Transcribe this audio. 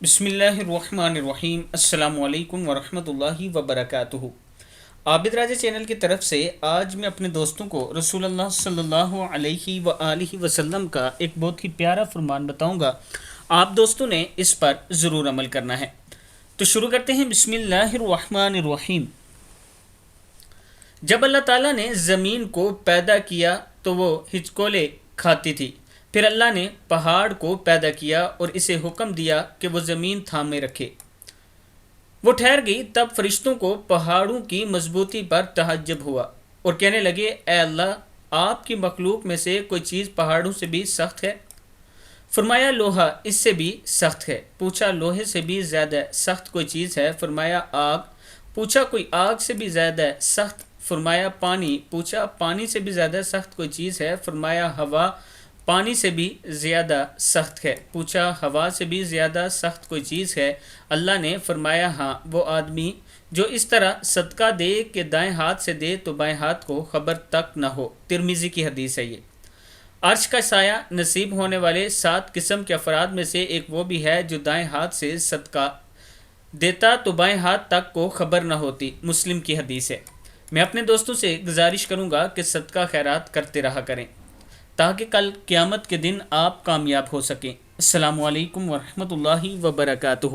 بسم اللہ الرحمن الرحیم۔ السلام علیکم ورحمۃ اللہ وبرکاتہ۔ عابد راجہ چینل کی طرف سے آج میں اپنے دوستوں کو رسول اللہ صلی اللہ علیہ وآلہ وسلم کا ایک بہت ہی پیارا فرمان بتاؤں گا۔ آپ دوستوں نے اس پر ضرور عمل کرنا ہے۔ تو شروع کرتے ہیں۔ بسم اللہ الرحمن الرحیم۔ جب اللہ تعالیٰ نے زمین کو پیدا کیا تو وہ ہچکولے کھاتی تھی۔ پھر اللہ نے پہاڑ کو پیدا کیا اور اسے حکم دیا کہ وہ زمین تھامے رکھے۔ وہ ٹھہر گئی، تب فرشتوں کو پہاڑوں کی مضبوطی پر تعجب ہوا اور کہنے لگے، اے اللہ، آپ کی مخلوق میں سے کوئی چیز پہاڑوں سے بھی سخت ہے؟ فرمایا، لوہا اس سے بھی سخت ہے۔ پوچھا، لوہے سے بھی زیادہ سخت کوئی چیز ہے؟ فرمایا، آگ۔ پوچھا، کوئی آگ سے بھی زیادہ سخت؟ فرمایا، پانی۔ پوچھا، پانی سے بھی زیادہ سخت کوئی چیز ہے؟ فرمایا، ہوا پانی سے بھی زیادہ سخت ہے۔ پوچھا، ہوا سے بھی زیادہ سخت کوئی چیز ہے؟ اللہ نے فرمایا، ہاں، وہ آدمی جو اس طرح صدقہ دے کہ دائیں ہاتھ سے دے تو بائیں ہاتھ کو خبر تک نہ ہو۔ ترمذی کی حدیث ہے یہ۔ عرش کا سایہ نصیب ہونے والے 7 قسم کے افراد میں سے ایک وہ بھی ہے جو دائیں ہاتھ سے صدقہ دیتا تو بائیں ہاتھ تک کو خبر نہ ہوتی۔ مسلم کی حدیث ہے۔ میں اپنے دوستوں سے گزارش کروں گا کہ صدقہ خیرات کرتے رہا کریں تاکہ کل قیامت کے دن آپ کامیاب ہو سکیں۔ السلام علیکم ورحمۃ اللہ وبرکاتہ۔